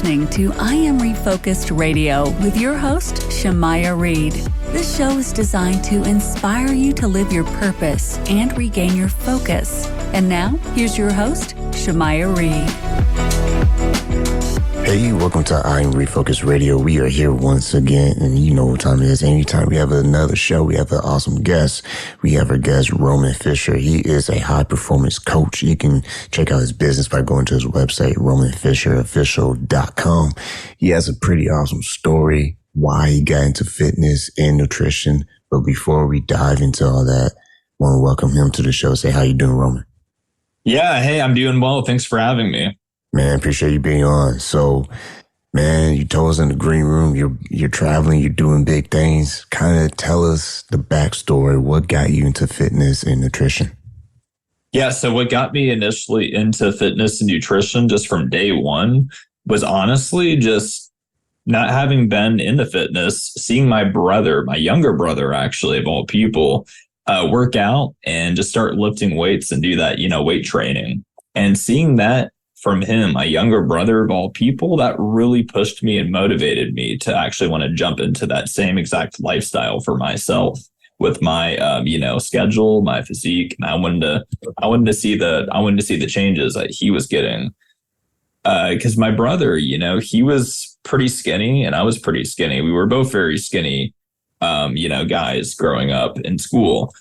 listening to I Am Refocused Radio with your host, Shamaya Reed. This show is designed to inspire you to live your purpose and regain your focus. And now, here's your host, Shamaya Reed. Hey, welcome to I Am Refocused Radio. We are here once again, and you know what time it is. Anytime we have another show, we have an awesome guest. We have our guest, Roman Fischer. He is a high-performance coach. You can check out his business by going to his website, romanfischerofficial.com. He has a pretty awesome story, why he got into fitness and nutrition. But before we dive into all that, I want to welcome him to the show. Say, how you doing, Roman? Yeah, hey, I'm doing well. Thanks for having me. Man, appreciate you being on. So, man, you told us in the green room, you're traveling, you're doing big things. Kind of tell us the backstory. What got you into fitness and nutrition? Yeah, so what got me initially into fitness and nutrition just from day one was honestly just not having been into fitness, seeing my brother, my younger brother, actually, of all people, work out and just start lifting weights and do that, weight training. And seeing that from him, my younger brother of all people, that really pushed me and motivated me to actually want to jump into that same exact lifestyle for myself with my, schedule, my physique. And I wanted to see the changes that he was getting. Because my brother, he was pretty skinny and I was pretty skinny. We were both very skinny, guys growing up in school.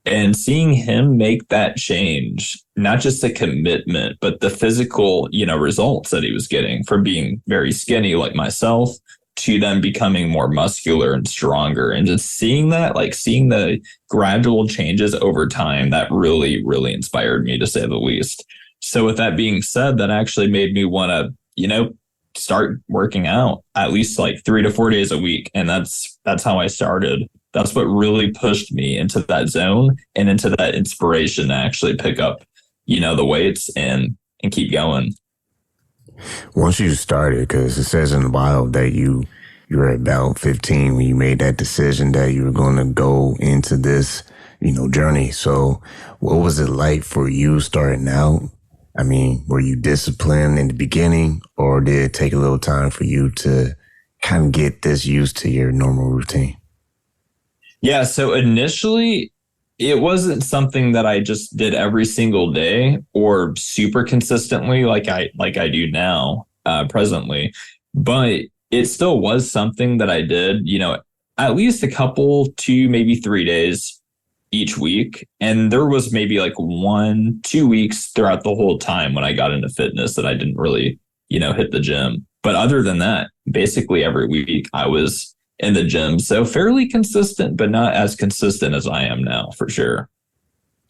And seeing him make that change, not just a commitment, but the physical, results that he was getting from being very skinny like myself to then becoming more muscular and stronger. And just seeing that, seeing the gradual changes over time, that really, really inspired me, to say the least. So with that being said, that actually made me want to, start working out at least 3 to 4 days a week. And that's how I started. That's what really pushed me into that zone and into that inspiration to actually pick up, the weights and keep going. Once you started, because it says in the bio that you were about 15 when you made that decision that you were going to go into this, journey. So what was it like for you starting out? I mean, were you disciplined in the beginning, or did it take a little time for you to kind of get this used to your normal routine? Yeah, so initially, it wasn't something that I just did every single day or super consistently like I do now, presently. But it still was something that I did, at least a couple, 2, maybe 3 days each week. And there was maybe 1-2 weeks throughout the whole time when I got into fitness that I didn't really, hit the gym. But other than that, basically every week I was in the gym. So fairly consistent, but not as consistent as I am now, for sure.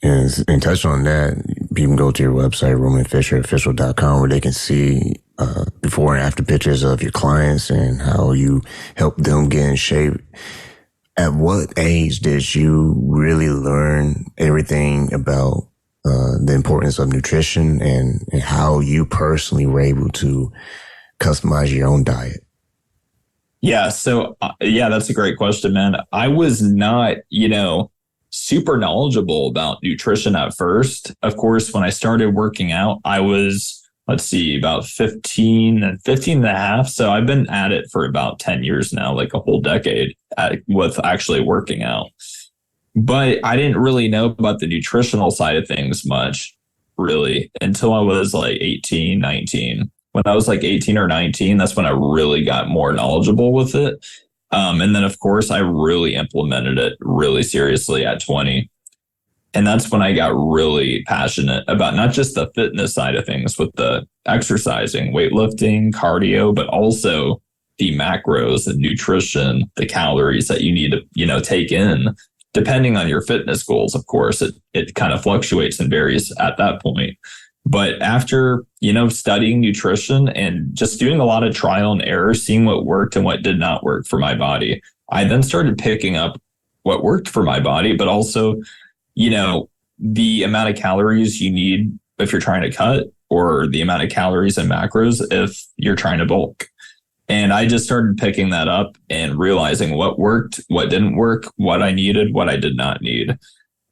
And touch on that, people can go to your website, romanfischerofficial.com, where they can see before and after pictures of your clients and how you help them get in shape. At what age did you really learn everything about the importance of nutrition and how you personally were able to customize your own diet? Yeah. So, that's a great question, man. I was not, super knowledgeable about nutrition at first. Of course, when I started working out, I was, about 15 and a half. So I've been at it for about 10 years now, a whole decade with actually working out. But I didn't really know about the nutritional side of things much, really, until I was 18, 19. When I was 18 or 19, that's when I really got more knowledgeable with it. And then, of course, I really implemented it really seriously at 20. And that's when I got really passionate about not just the fitness side of things with the exercising, weightlifting, cardio, but also the macros and nutrition, the calories that you need to, take in, depending on your fitness goals. Of course, it kind of fluctuates and varies at that point. But after, studying nutrition and just doing a lot of trial and error, seeing what worked and what did not work for my body, I then started picking up what worked for my body, but also, the amount of calories you need if you're trying to cut, or the amount of calories and macros if you're trying to bulk. And I just started picking that up and realizing what worked, what didn't work, what I needed, what I did not need.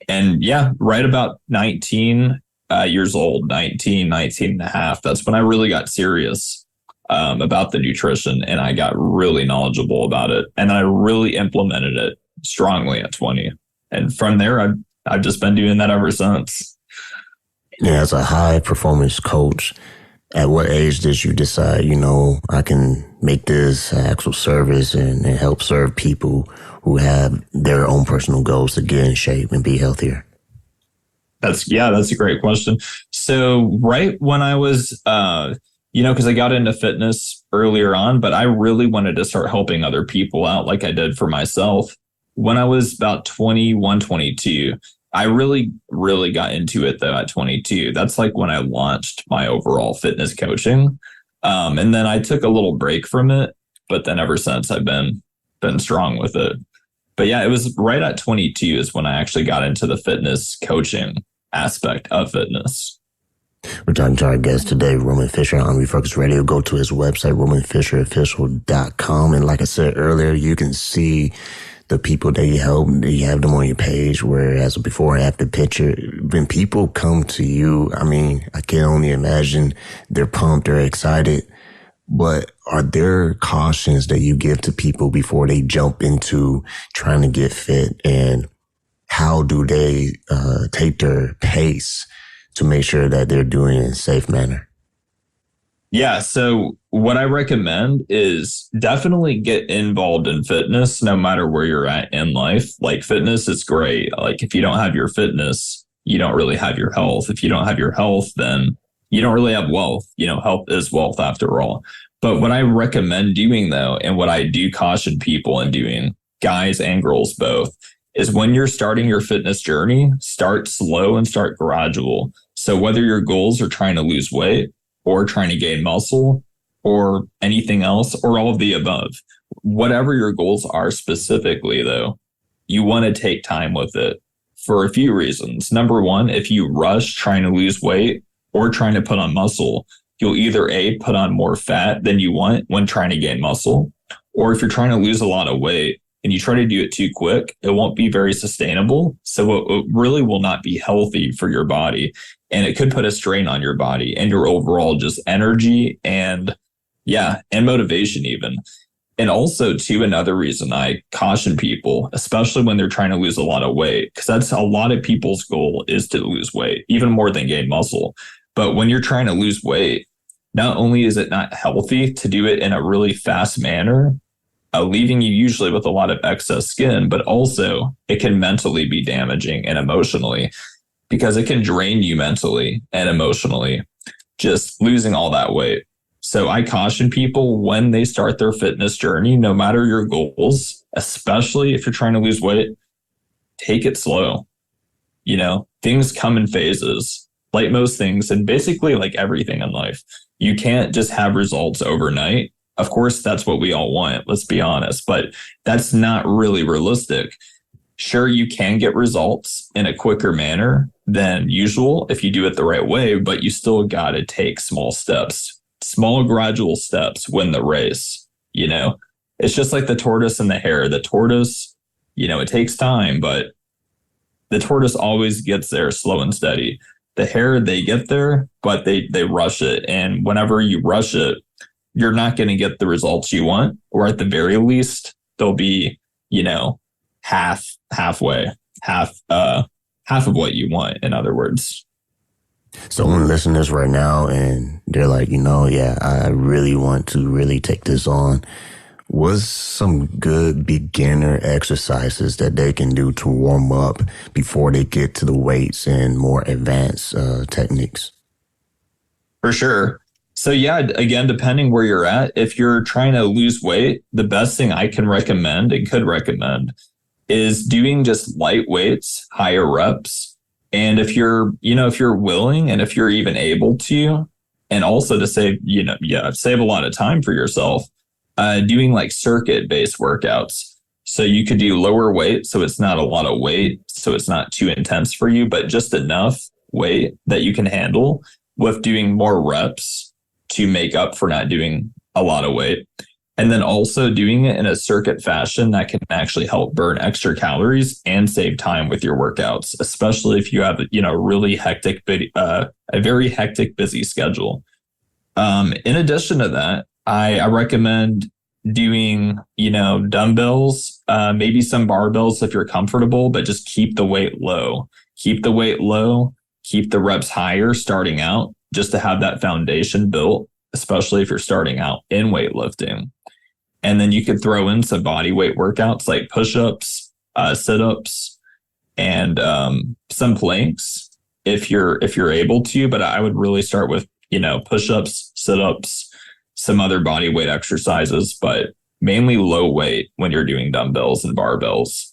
And right about 19 years old, 19 and a half, that's when I really got serious about the nutrition, and I got really knowledgeable about it, and I really implemented it strongly at 20. And from there, I've just been doing that ever since. Yeah, as a high performance coach, at what age did you decide, I can make this actual service and help serve people who have their own personal goals to get in shape and be healthier? That's a great question. So right when I was, because I got into fitness earlier on, but I really wanted to start helping other people out like I did for myself. When I was about 21, 22, I really, really got into it though at 22. That's like when I launched my overall fitness coaching. And then I took a little break from it, but then ever since I've been strong with it. But yeah, it was right at 22 is when I actually got into the fitness coaching aspect of fitness. We're talking to our guest today, Roman Fischer on Refocus Radio. Go to his website, romanfischerofficial.com. And like I said earlier, you can see the people that you help. You have them on your page, whereas a before and after picture. When people come to you, I can only imagine they're pumped, they're excited. But are there cautions that you give to people before they jump into trying to get fit? And how do they take their pace to make sure that they're doing it in a safe manner? Yeah. So what I recommend is definitely get involved in fitness, no matter where you're at in life. Like fitness is great. Like if you don't have your fitness, you don't really have your health. If you don't have your health, then you don't really have wealth. Health is wealth after all. But what I recommend doing though, and what I do caution people in doing, guys and girls both, is when you're starting your fitness journey, start slow and start gradual. So whether your goals are trying to lose weight or trying to gain muscle or anything else or all of the above, whatever your goals are specifically though, you want to take time with it for a few reasons. Number one, if you rush trying to lose weight or trying to put on muscle, you'll either put on more fat than you want when trying to gain muscle, or if you're trying to lose a lot of weight and you try to do it too quick, it won't be very sustainable. So it really will not be healthy for your body. And it could put a strain on your body and your overall just energy and motivation even. And also too, another reason I caution people, especially when they're trying to lose a lot of weight, because that's a lot of people's goal is to lose weight, even more than gain muscle. But when you're trying to lose weight, not only is it not healthy to do it in a really fast manner, leaving you usually with a lot of excess skin, but also it can mentally be damaging and emotionally, because it can drain you mentally and emotionally, just losing all that weight. So I caution people when they start their fitness journey, no matter your goals, especially if you're trying to lose weight, take it slow. Things come in phases, like most things, and basically like everything in life. You can't just have results overnight. Of course, that's what we all want, let's be honest, but that's not really realistic. Sure, you can get results in a quicker manner than usual if you do it the right way, but you still got to take small steps, small gradual steps win the race. It's just like the tortoise and the hare. The tortoise, it takes time, but the tortoise always gets there slow and steady. The hare, they get there, but they rush it. And whenever you rush it, you're not going to get the results you want, or at the very least, they'll be, halfway, half of what you want, in other words. Someone listening to this right now and they're like, I really want to really take this on. What's some good beginner exercises that they can do to warm up before they get to the weights and more advanced techniques? For sure. So again, depending where you're at, if you're trying to lose weight, the best thing I can recommend and could recommend is doing just light weights, higher reps. And if you're willing and if you're even able to, and also to save a lot of time for yourself, doing like circuit-based workouts. So you could do lower weight, so it's not a lot of weight, so it's not too intense for you, but just enough weight that you can handle with doing more reps to make up for not doing a lot of weight. And then also doing it in a circuit fashion that can actually help burn extra calories and save time with your workouts, especially if you have, really hectic, a very hectic, busy schedule. In addition to that, I recommend doing, dumbbells, maybe some barbells if you're comfortable, but just keep the weight low. Keep the weight low, keep the reps higher starting out just to have that foundation built, especially if you're starting out in weightlifting. And then you could throw in some body weight workouts like push-ups, sit-ups, and some planks if you're able to. But I would really start with, push-ups, sit-ups, some other body weight exercises, but mainly low weight when you're doing dumbbells and barbells.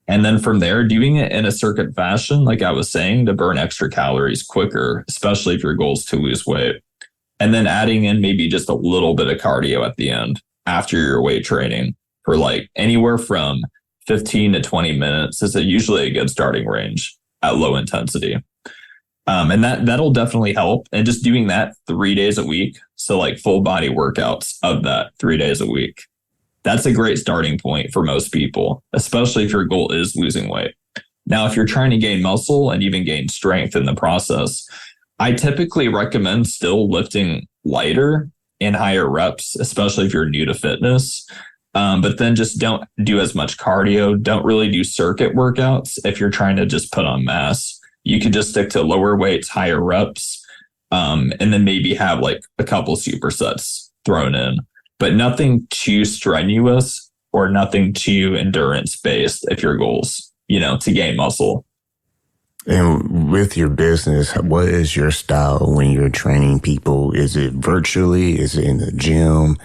And then from there, doing it in a circuit fashion, like I was saying, to burn extra calories quicker, especially if your goal is to lose weight. And then adding in maybe just a little bit of cardio at the end after your weight training for like anywhere from 15 to 20 minutes is usually a good starting range at low intensity. And that'll definitely help. And just doing that 3 days a week. So like full body workouts of that 3 days a week. That's a great starting point for most people, especially if your goal is losing weight. Now, if you're trying to gain muscle and even gain strength in the process, I typically recommend still lifting lighter and higher reps, especially if you're new to fitness. But then just don't do as much cardio. Don't really do circuit workouts if you're trying to just put on mass. You could just stick to lower weights, higher reps, and then maybe have like a couple supersets thrown in. But nothing too strenuous or nothing too endurance based if your goal's, to gain muscle. And with your business, what is your style when you're training people? Is it virtually? Is it in the gym?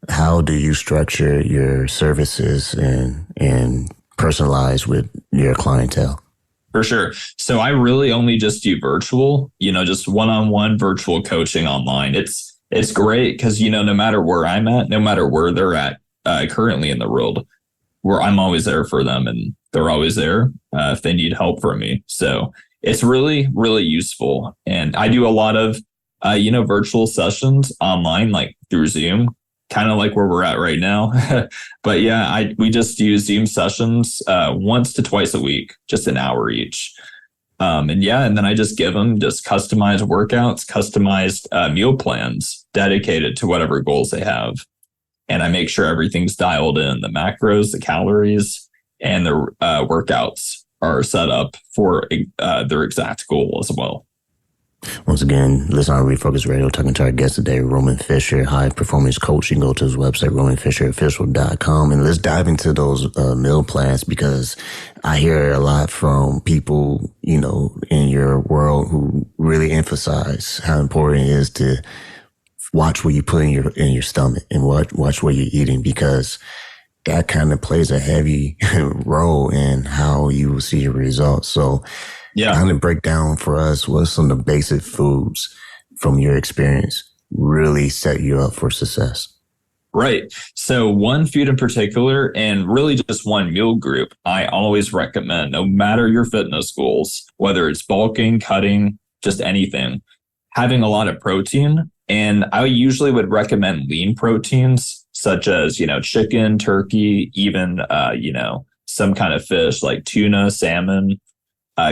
How do you structure your services and personalize with your clientele? For sure. So I really only just do virtual, just one-on-one virtual coaching online. It's great because, no matter where I'm at, no matter where they're at currently in the world, where I'm always there for them and they're always there if they need help from me. So it's really, really useful. And I do a lot of, virtual sessions online, like through Zoom, kind of like where we're at right now. But yeah, we just do Zoom sessions once to twice a week, just an hour each. And then I just give them just customized workouts, customized meal plans dedicated to whatever goals they have. And I make sure everything's dialed in, the macros, the calories, and the workouts are set up for their exact goal as well. Once again, listen on Refocus Radio, talking to our guest today, Roman Fischer, high performance coach. You can go to his website, romanfischerofficial.com, and let's dive into those meal plans, because I hear a lot from people, in your world who really emphasize how important it is to watch what you put in your stomach and watch what you're eating, because that kind of plays a heavy role in how you will see your results. So yeah, kind of break down for us what some of the basic foods from your experience really set you up for success. Right. So one food in particular, and really just one meal group, I always recommend, no matter your fitness goals, whether it's bulking, cutting, just anything, having a lot of protein. And I usually would recommend lean proteins, such as, chicken, turkey, even, some kind of fish like tuna, salmon,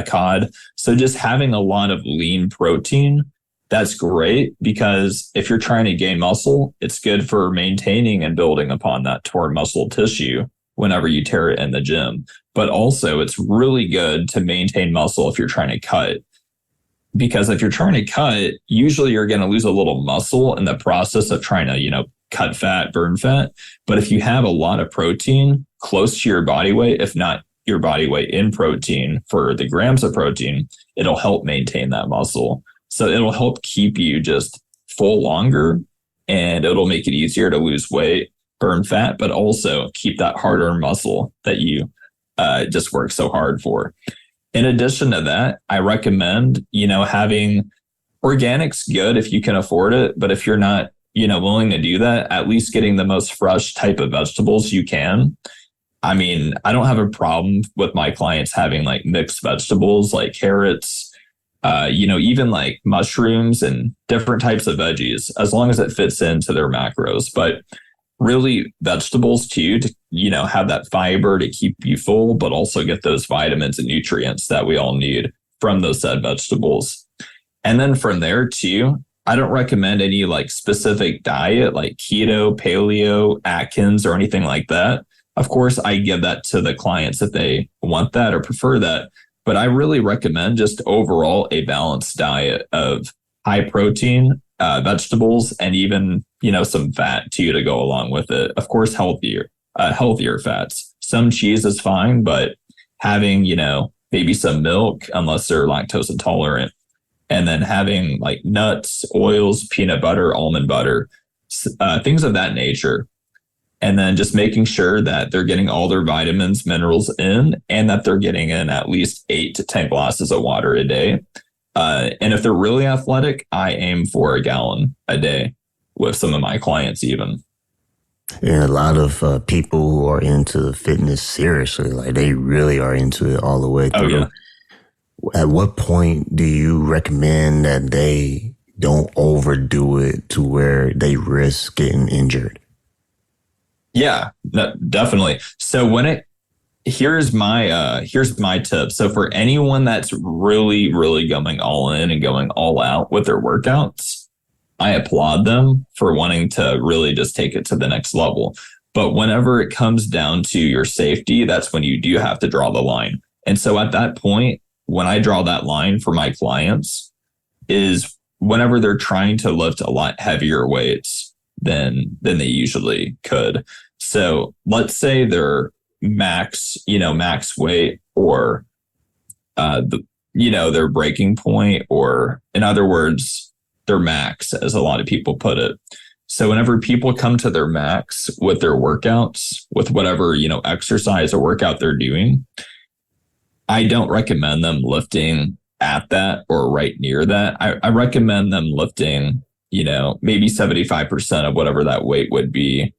cod. So just having a lot of lean protein, that's great, because if you're trying to gain muscle, it's good for maintaining and building upon that torn muscle tissue whenever you tear it in the gym. But also it's really good to maintain muscle if you're trying to cut. Because if you're trying to cut, usually you're going to lose a little muscle in the process of trying to, cut fat, burn fat. But if you have a lot of protein close to your body weight, if not your body weight in protein for the grams of protein, it'll help maintain that muscle. So it'll help keep you just full longer, and it'll make it easier to lose weight, burn fat, but also keep that hard-earned muscle that you just work so hard for. In addition to that, I recommend, having organics good if you can afford it. But if you're not, willing to do that, at least getting the most fresh type of vegetables you can. I mean, I don't have a problem with my clients having like mixed vegetables like carrots, even like mushrooms and different types of veggies, as long as it fits into their macros. But really vegetables too, to, have that fiber to keep you full, but also get those vitamins and nutrients that we all need from those said vegetables. And then from there too, I don't recommend any like specific diet like keto, paleo, Atkins, or anything like that. Of course, I give that to the clients if they want that or prefer that. But I really recommend just overall a balanced diet of high protein, vegetables, and even, some fat too to go along with it. Of course, healthier fats. Some cheese is fine, but having, maybe some milk, unless they're lactose intolerant, and then having like nuts, oils, peanut butter, almond butter, things of that nature. And then just making sure that they're getting all their vitamins, minerals in, and that they're getting in at least 8 to 10 glasses of water a day. And if they're really athletic, I aim for a gallon a day with some of my clients even. And a lot of people who are into fitness seriously, like they really are into it all the way through. Oh, yeah. At what point do you recommend that they don't overdo it to where they risk getting injured? Yeah, definitely. So here's my tip. So for anyone that's really, really going all in and going all out with their workouts, I applaud them for wanting to really just take it to the next level. But whenever it comes down to your safety, that's when you do have to draw the line. And so at that point, when I draw that line for my clients is whenever they're trying to lift a lot heavier weights than they usually could. So let's say their max weight or their breaking point, or in other words, their max, as a lot of people put it. So whenever people come to their max with their workouts, with whatever, exercise or workout they're doing, I don't recommend them lifting at that or right near that. I recommend them lifting, maybe 75% of whatever that weight would be,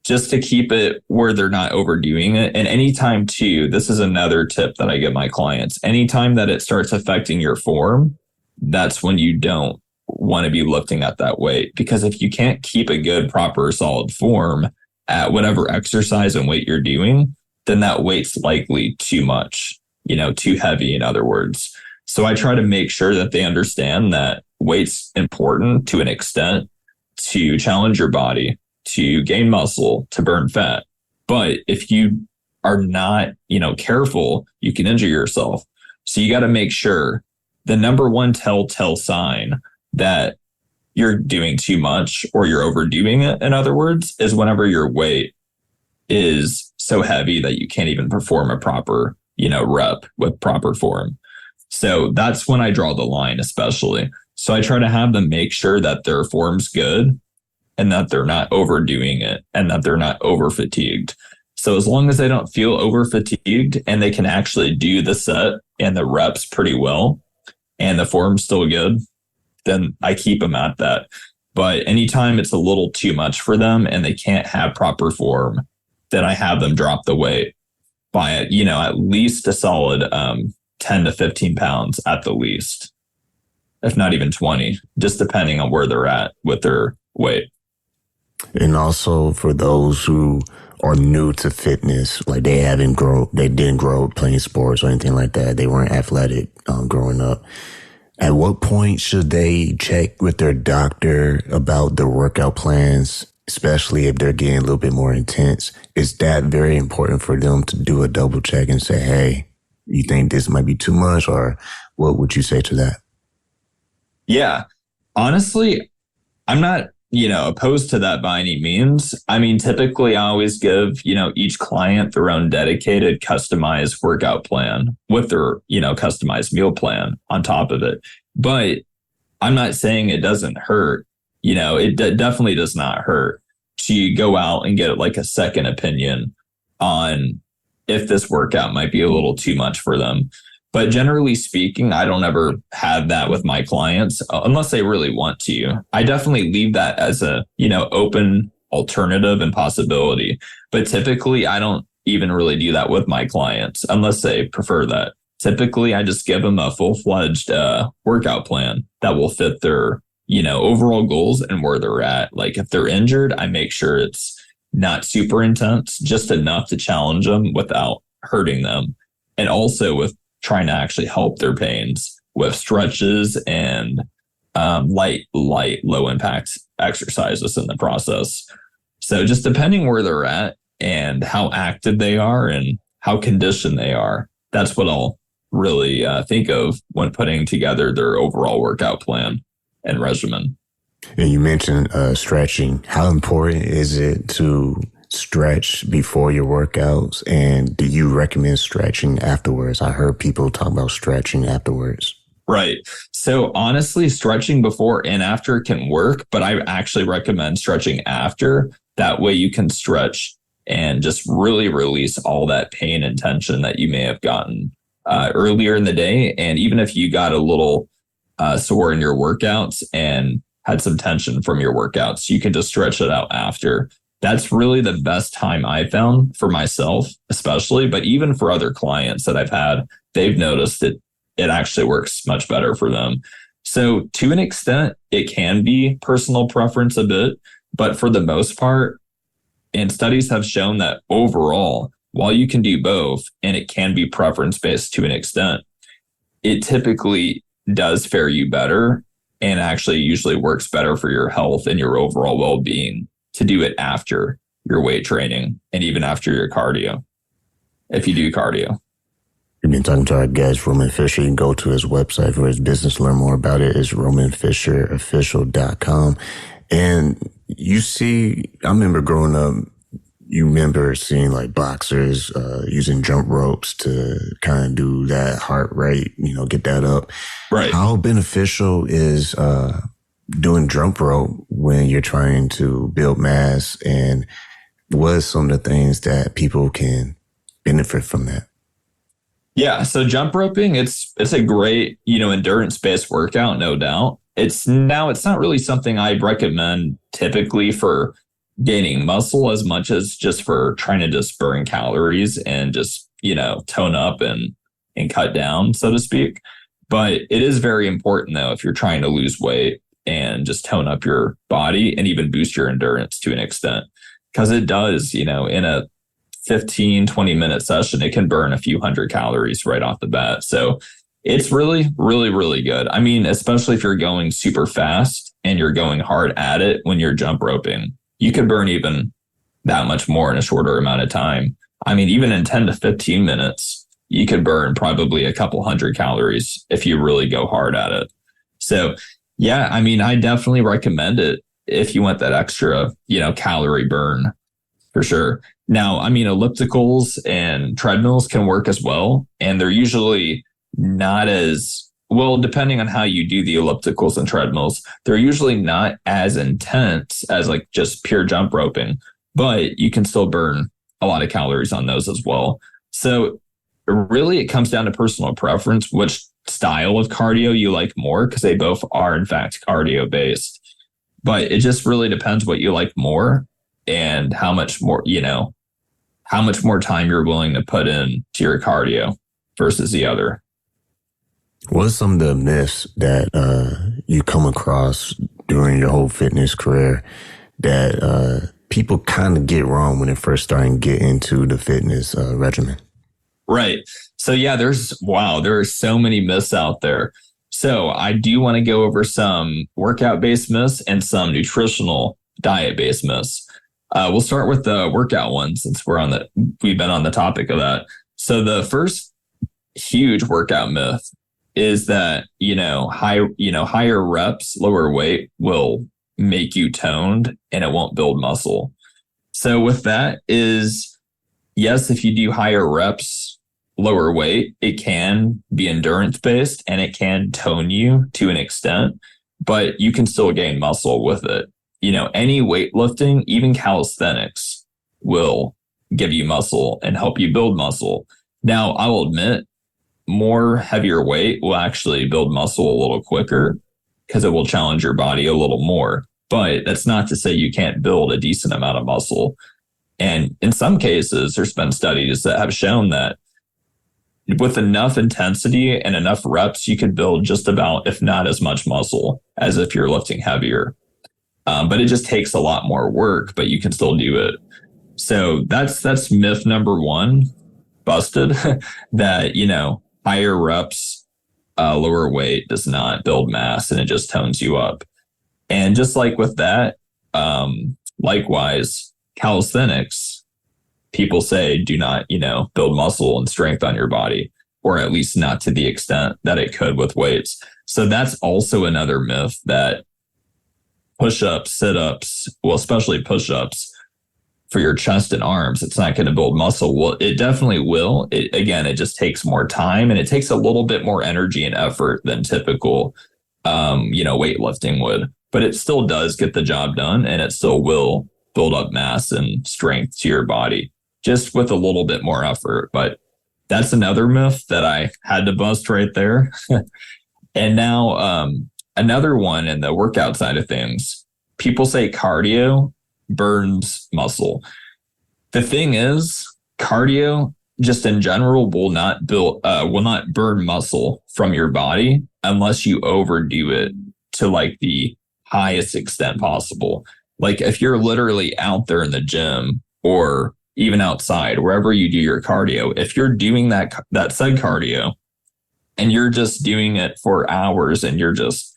just to keep it where they're not overdoing it. And anytime too, this is another tip that I give my clients, anytime that it starts affecting your form, that's when you don't want to be lifting at that weight. Because if you can't keep a good, proper, solid form at whatever exercise and weight you're doing, then that weight's likely too much, too heavy, in other words. So I try to make sure that they understand that weight's important to an extent to challenge your body, to gain muscle, to burn fat. But if you are not, careful, you can injure yourself. So you got to make sure the number one telltale sign that you're doing too much or you're overdoing it, in other words, is whenever your weight is so heavy that you can't even perform a proper, rep with proper form. So that's when I draw the line, especially. So I try to have them make sure that their form's good and that they're not overdoing it and that they're not over fatigued. So as long as they don't feel over fatigued and they can actually do the set and the reps pretty well and the form's still good, then I keep them at that. But anytime it's a little too much for them and they can't have proper form, then I have them drop the weight by, at least a solid 10 to 15 pounds at the least, if not even 20, just depending on where they're at with their weight. And also for those who are new to fitness, like they didn't grow up playing sports or anything like that. They weren't athletic growing up. At what point should they check with their doctor about their workout plans, especially if they're getting a little bit more intense? Is that very important for them to do a double check and say, hey, you think this might be too much? Or what would you say to that? Yeah, honestly, I'm not, opposed to that by any means. I mean, typically I always give, each client their own dedicated, customized workout plan with their, customized meal plan on top of it. But I'm not saying it doesn't hurt. It definitely does not hurt to go out and get like a second opinion on if this workout might be a little too much for them. But generally speaking, I don't ever have that with my clients unless they really want to. I definitely leave that as a, open alternative and possibility. But typically, I don't even really do that with my clients unless they prefer that. Typically, I just give them a full-fledged workout plan that will fit their, overall goals and where they're at. Like if they're injured, I make sure it's not super intense, just enough to challenge them without hurting them. And also with trying to actually help their pains with stretches and, light, low impact exercises in the process. So just depending where they're at and how active they are and how conditioned they are, that's what I'll really think of when putting together their overall workout plan and regimen. And you mentioned stretching. How important is it to stretch before your workouts? And do you recommend stretching afterwards? I heard people talk about stretching afterwards. Right. So honestly, stretching before and after can work, but I actually recommend stretching after. That way you can stretch and just really release all that pain and tension that you may have gotten earlier in the day. And even if you got a little sore in your workouts and had some tension from your workouts, you can just stretch it out after. That's really the best time I found for myself, especially, but even for other clients that I've had, they've noticed that it actually works much better for them. So to an extent, it can be personal preference a bit, but for the most part, and studies have shown that overall, while you can do both, and it can be preference based to an extent, it typically does fare you better and actually usually works better for your health and your overall well-being to do it after your weight training and even after your cardio, if you do cardio. We've been talking to our guest, Roman Fischer. You can go to his website for his business, learn more about it. It's romanfischerofficial.com. And you see, I remember growing up, you remember seeing like boxers using jump ropes to kind of do that heart rate, get that up. Right. How beneficial is doing jump rope when you're trying to build mass? And what are some of the things that people can benefit from that? Yeah. So jump roping, it's a great, endurance-based workout, no doubt. It's not really something I'd recommend typically for gaining muscle as much as just for trying to just burn calories and just, tone up and cut down, so to speak. But it is very important though, if you're trying to lose weight and just tone up your body and even boost your endurance to an extent, because it does, in a 15, 20 minute session, it can burn a few hundred calories right off the bat. So it's really, really, really good. I mean, especially if you're going super fast and you're going hard at it when you're jump roping, you could burn even that much more in a shorter amount of time. I mean, even in 10 to 15 minutes, you could burn probably a couple hundred calories if you really go hard at it. So yeah, I mean, I definitely recommend it if you want that extra, calorie burn for sure. Now, I mean, ellipticals and treadmills can work as well. And they're usually not as well, depending on how you do the ellipticals and treadmills, they're usually not as intense as like just pure jump roping, but you can still burn a lot of calories on those as well. So really it comes down to personal preference, which style of cardio you like more, because they both are in fact cardio based, but it just really depends what you like more and how much more time you're willing to put in to your cardio versus the other. What are some of the myths that you come across during your whole fitness career that people kind of get wrong when they first start and get into the fitness regimen? Right. So yeah, there are so many myths out there. So I do want to go over some workout-based myths and some nutritional diet-based myths. We'll start with the workout one since we've been on the topic of that. So the first huge workout myth is that, higher reps, lower weight will make you toned and it won't build muscle. So with that is, yes, if you do higher reps, lower weight, it can be endurance based and it can tone you to an extent, but you can still gain muscle with it. Any weightlifting, even calisthenics, will give you muscle and help you build muscle. Now, I will admit, more heavier weight will actually build muscle a little quicker because it will challenge your body a little more. But that's not to say you can't build a decent amount of muscle. And in some cases, there's been studies that have shown that with enough intensity and enough reps, you could build just about, if not as much muscle as if you're lifting heavier. But it just takes a lot more work, but you can still do it. So that's myth number one, busted, that, higher reps lower weight does not build mass, and it just tones you up. And just like with that, likewise, calisthenics, people say do not, build muscle and strength on your body, or at least not to the extent that it could with weights. So that's also another myth, that push-ups, sit-ups, well, especially push-ups for your chest and arms, it's not going to build muscle. Well, it definitely will. It just takes more time, and it takes a little bit more energy and effort than typical, weightlifting would. But it still does get the job done, and it still will build up mass and strength to your body, just with a little bit more effort. But that's another myth that I had to bust right there. And now another one in the workout side of things, people say cardio burns muscle. The thing is, cardio just in general will not burn muscle from your body unless you overdo it to like the highest extent possible. Like if you're literally out there in the gym or even outside, wherever you do your cardio, if you're doing that said cardio and you're just doing it for hours and you're just,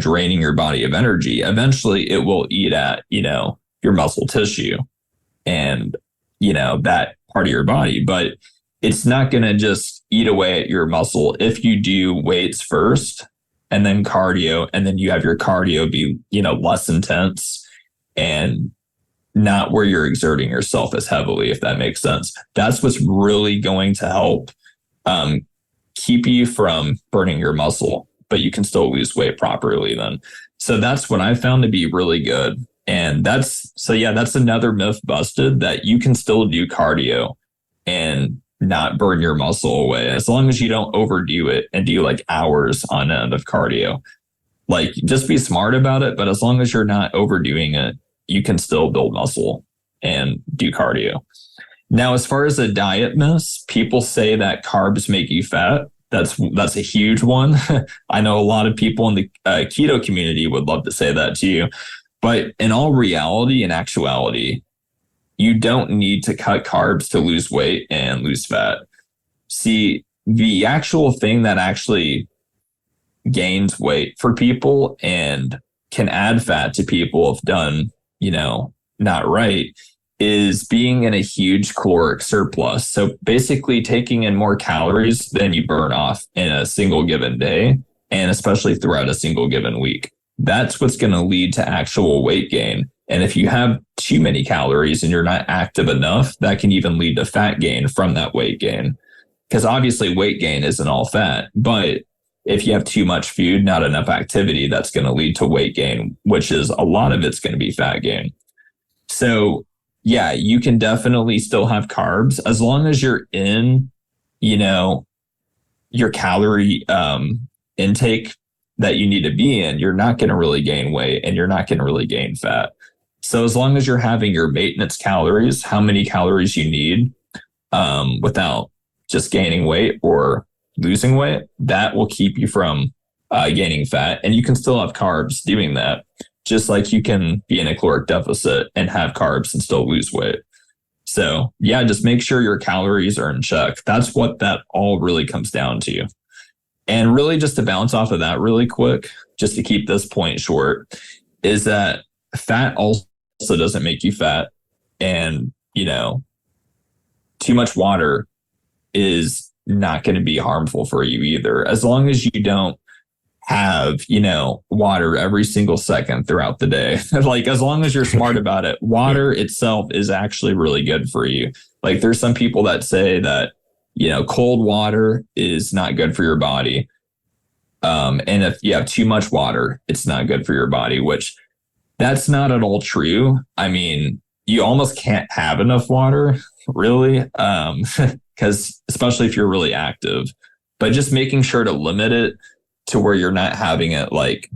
draining your body of energy, eventually it will eat at, your muscle tissue and, that part of your body. But it's not going to just eat away at your muscle if you do weights first and then cardio, and then you have your cardio be, less intense and not where you're exerting yourself as heavily, if that makes sense. That's what's really going to help keep you from burning your muscle, but you can still lose weight properly then. So that's what I found to be really good. And that's another myth busted, that you can still do cardio and not burn your muscle away, as long as you don't overdo it and do like hours on end of cardio. Like, just be smart about it, but as long as you're not overdoing it, you can still build muscle and do cardio. Now, as far as a diet myth, people say that carbs make you fat. That's a huge one. I know a lot of people in the keto community would love to say that to you. But in all reality and actuality, you don't need to cut carbs to lose weight and lose fat. See, the actual thing that actually gains weight for people and can add fat to people if done, not right, is being in a huge caloric surplus. So basically taking in more calories than you burn off in a single given day, and especially throughout a single given week. That's what's going to lead to actual weight gain. And if you have too many calories and you're not active enough, that can even lead to fat gain from that weight gain. Because obviously weight gain isn't all fat, but if you have too much food, not enough activity, that's going to lead to weight gain, which is a lot of it's going to be fat gain. So yeah, you can definitely still have carbs as long as you're in, your calorie intake that you need to be in. You're not going to really gain weight and you're not going to really gain fat. So as long as you're having your maintenance calories, how many calories you need without just gaining weight or losing weight, that will keep you from gaining fat. And you can still have carbs doing that, just like you can be in a caloric deficit and have carbs and still lose weight. So yeah, just make sure your calories are in check. That's what that all really comes down to. And really, just to bounce off of that really quick, just to keep this point short, is that fat also doesn't make you fat. And, too much water is not going to be harmful for you either. As long as you don't have, water every single second throughout the day. Like, as long as you're smart about it, water itself is actually really good for you. Like, there's some people that say that, cold water is not good for your body. And if you have too much water, it's not good for your body, which that's not at all true. I mean, you almost can't have enough water, really, because especially if you're really active, but just making sure to limit it to where you're not having it like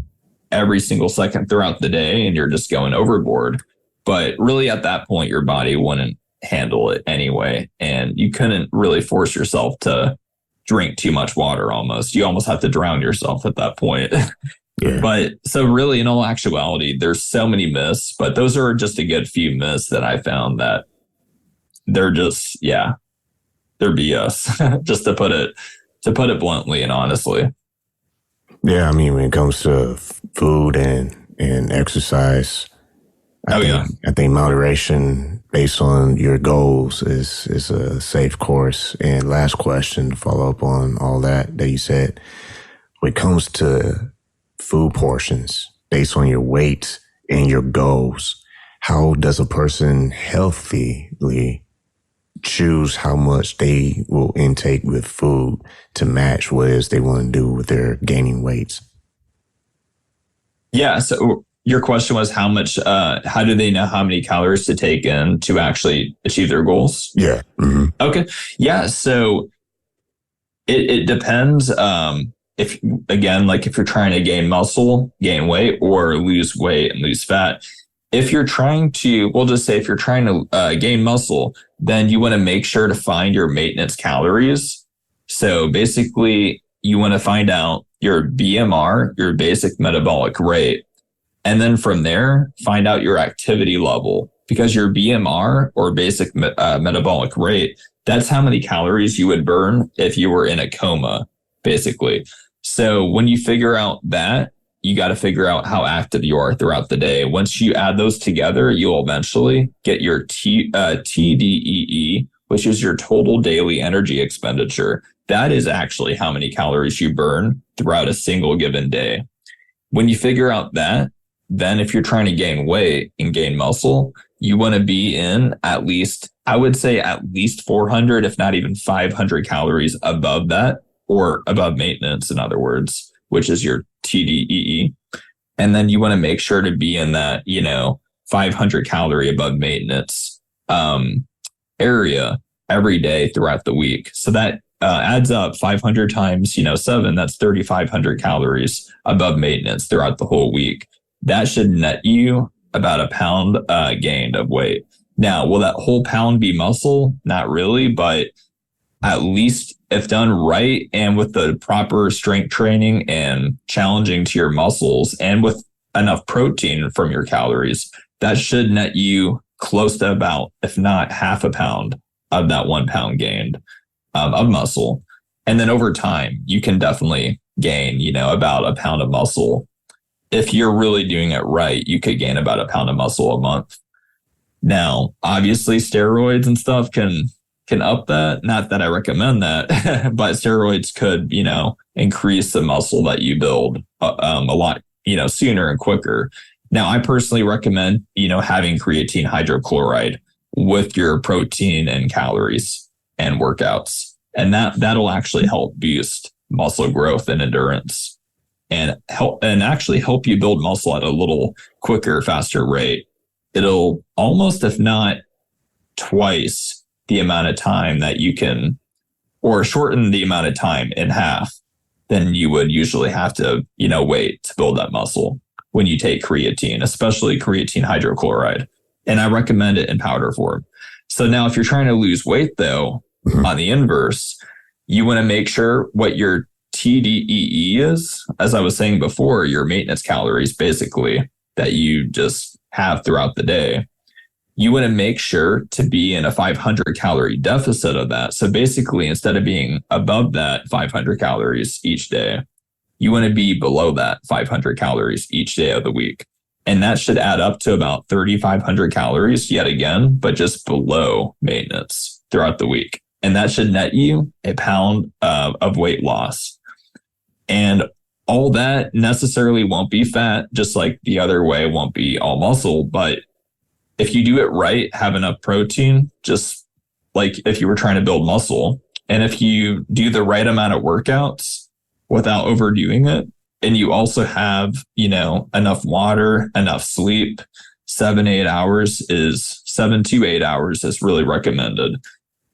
every single second throughout the day and you're just going overboard. But really at that point, your body wouldn't handle it anyway. And you couldn't really force yourself to drink too much water almost. You almost have to drown yourself at that point. Yeah. But so really, in all actuality, there's so many myths, but those are just a good few myths that I found that they're just, they're BS, just to put it bluntly and honestly. Yeah, I mean, when it comes to food and exercise, I think moderation based on your goals is a safe course. And last question to follow up on all that you said, when it comes to food portions based on your weight and your goals, how does a person healthily choose how much they will intake with food to match what it is they want to do with their gaining weights? Yeah. So your question was how do they know how many calories to take in to actually achieve their goals? Yeah. Mm-hmm. Okay. Yeah. So it depends. If you're trying to gain muscle, gain weight, or lose weight and lose fat, if you're trying to, we'll just say if you're trying to gain muscle, then you want to make sure to find your maintenance calories. So basically you want to find out your BMR, your basic metabolic rate. And then from there, find out your activity level, because your BMR or basic metabolic rate, that's how many calories you would burn if you were in a coma, basically. So when you figure out that, you got to figure out how active you are throughout the day. Once you add those together, you'll eventually get your TDEE, which is your total daily energy expenditure. That is actually how many calories you burn throughout a single given day. When you figure out that, then if you're trying to gain weight and gain muscle, you want to be in at least, I would say at least 400, if not even 500 calories above that, or above maintenance, in other words, which is your TDEE. And then you want to make sure to be in that, 500 calorie above maintenance area every day throughout the week. So that adds up 500 times, 7, that's 3,500 calories above maintenance throughout the whole week. That should net you about a pound gained of weight. Now, will that whole pound be muscle? Not really, but at least if done right and with the proper strength training and challenging to your muscles and with enough protein from your calories, that should net you close to about, if not half a pound of that 1 pound gained of muscle. And then over time, you can definitely gain, about a pound of muscle. If you're really doing it right, you could gain about a pound of muscle a month. Now, obviously, steroids and stuff can up that. Not that I recommend that, but steroids could, increase the muscle that you build a lot, sooner and quicker. Now, I personally recommend, having creatine hydrochloride with your protein and calories and workouts. And that'll actually help boost muscle growth and endurance and actually help you build muscle at a little quicker, faster rate. It'll almost, if not twice, the amount of time that you can, or shorten the amount of time in half than you would usually have to, wait to build that muscle when you take creatine, especially creatine hydrochloride. And I recommend it in powder form. So now if you're trying to lose weight though, on the inverse, you want to make sure what your TDEE is, as I was saying before, your maintenance calories basically that you just have throughout the day. You want to make sure to be in a 500 calorie deficit of that. So basically, instead of being above that 500 calories each day, you want to be below that 500 calories each day of the week. And that should add up to about 3,500 calories yet again, but just below maintenance throughout the week. And that should net you a pound of weight loss. And all that necessarily won't be fat, just like the other way won't be all muscle. But if you do it right, have enough protein, just like if you were trying to build muscle, and if you do the right amount of workouts without overdoing it, and you also have, enough water, enough sleep, 7 to 8 hours is really recommended.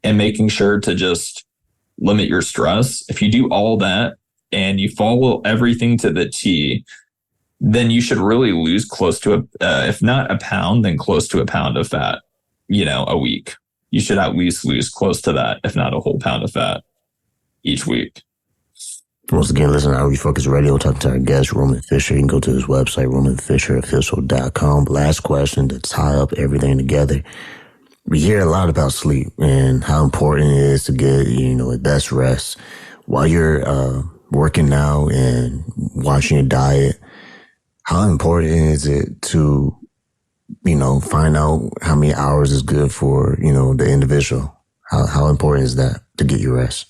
And making sure to just limit your stress. If you do all that and you follow everything to the T, then you should really lose close to if not a pound, then close to a pound of fat, a week. You should at least lose close to that, if not a whole pound of fat each week. Once again, listen to Refocus Radio, talking to our guest, Roman Fischer. You can go to his website, romanfisherofficial.com. Last question to tie up everything together. We hear a lot about sleep and how important it is to get, the best rest. While you're working out and watching your diet, how important is it to, find out how many hours is good for, the individual? How important is that to get your rest?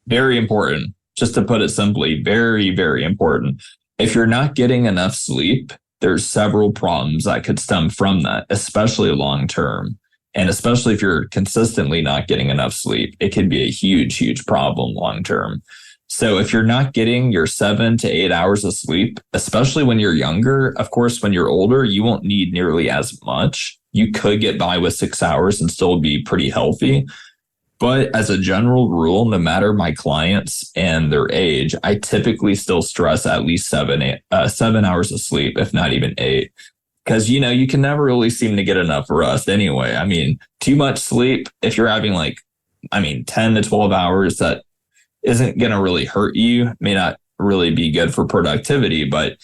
Very important. Just to put it simply, very, very important. If you're not getting enough sleep, there's several problems that could stem from that, especially long term. And especially if you're consistently not getting enough sleep, it could be a huge, huge problem long term. So if you're not getting your 7 to 8 hours of sleep, especially when you're younger, of course, when you're older, you won't need nearly as much. You could get by with 6 hours and still be pretty healthy. But as a general rule, no matter my clients and their age, I typically still stress at least 7 hours of sleep, if not even 8. Because, you can never really seem to get enough rest anyway. I mean, too much sleep, if you're having 10 to 12 hours, that isn't going to really hurt you, may not really be good for productivity, but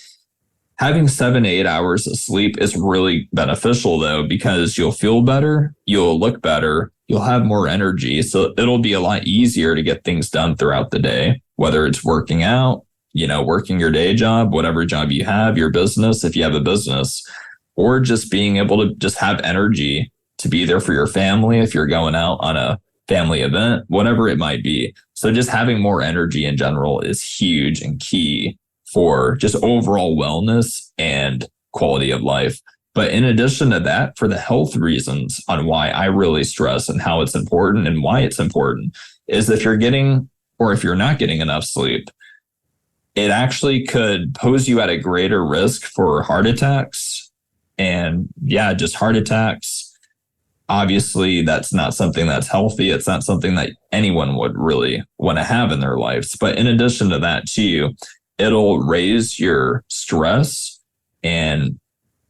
having 7 to 8 hours of sleep is really beneficial though, because you'll feel better, you'll look better, you'll have more energy. So it'll be a lot easier to get things done throughout the day, whether it's working out, working your day job, whatever job you have, your business, if you have a business, or just being able to just have energy to be there for your family if you're going out on a family event, whatever it might be. So just having more energy in general is huge and key for just overall wellness and quality of life. But in addition to that, for the health reasons on why I really stress and how it's important and why it's important is if you're getting, or if you're not getting enough sleep, it actually could pose you at a greater risk for heart attacks and just heart attacks. Obviously, that's not something that's healthy. It's not something that anyone would really want to have in their lives. But in addition to that, too, it'll raise your stress and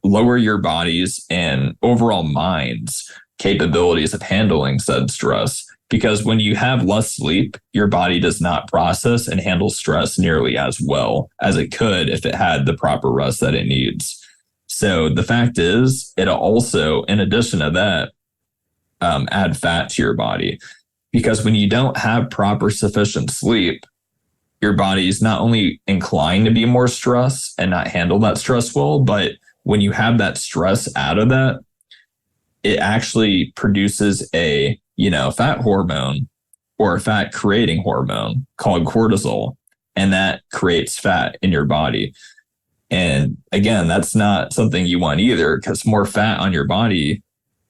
lower your body's and overall mind's capabilities of handling said stress. Because when you have less sleep, your body does not process and handle stress nearly as well as it could if it had the proper rest that it needs. So the fact is, it'll also, in addition to that, add fat to your body, because when you don't have proper sufficient sleep, your body is not only inclined to be more stressed and not handle that stress well, but when you have that stress out of that, it actually produces a, fat hormone or a fat creating hormone called cortisol, and that creates fat in your body. And again, that's not something you want either, because more fat on your body,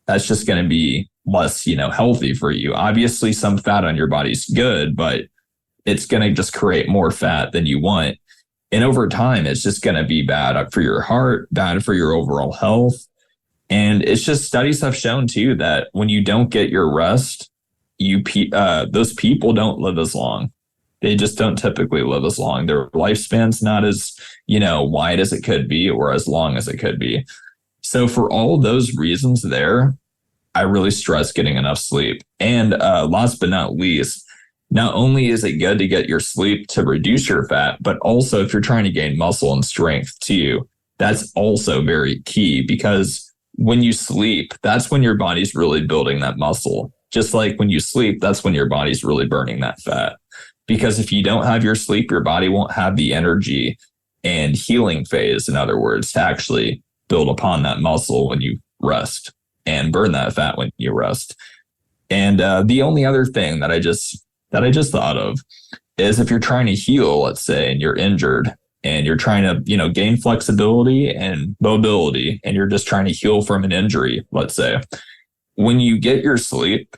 that's just going to be less, healthy for you. Obviously, some fat on your body's good, but it's going to just create more fat than you want. And over time, it's just going to be bad for your heart, bad for your overall health. And it's just, studies have shown too that when you don't get your rest, those people don't live as long. They just don't typically live as long. Their lifespan's not as, wide as it could be or as long as it could be. So for all those reasons there, I really stress getting enough sleep. And last but not least, not only is it good to get your sleep to reduce your fat, but also if you're trying to gain muscle and strength too, that's also very key, because when you sleep, that's when your body's really building that muscle. Just like when you sleep, that's when your body's really burning that fat. Because if you don't have your sleep, your body won't have the energy and healing phase, in other words, to actually build upon that muscle when you rest and burn that fat when you rest. And the only other thing that I just thought of is if you're trying to heal, let's say, and you're injured and you're trying to, gain flexibility and mobility, and you're just trying to heal from an injury, let's say, when you get your sleep,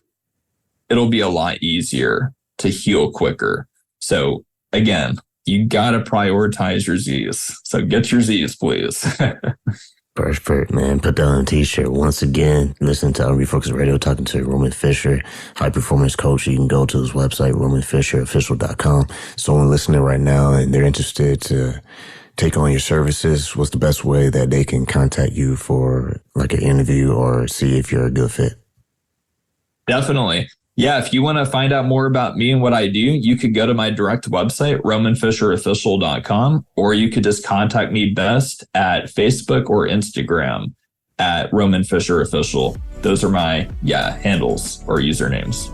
it'll be a lot easier to heal quicker. So again, you got to prioritize your Z's. So get your Z's, please. Perfect, man. Put that on a t-shirt. Once again, listen to Refocus Radio, talking to Roman Fischer, high performance coach. You can go to his website, romanfischerofficial.com. Someone listening right now and they're interested to take on your services, what's the best way that they can contact you for like an interview or see if you're a good fit? Definitely. Yeah, if you want to find out more about me and what I do, you could go to my direct website, romanfischerofficial.com, or you could just contact me best at Facebook or Instagram at Roman Fischer Official. Those are my handles or usernames.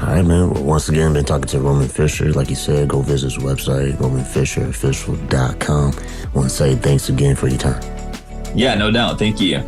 All right, man. Well, once again, been talking to Roman Fischer. Like you said, go visit his website, romanfischerofficial.com. I want to say thanks again for your time. Yeah, no doubt. Thank you.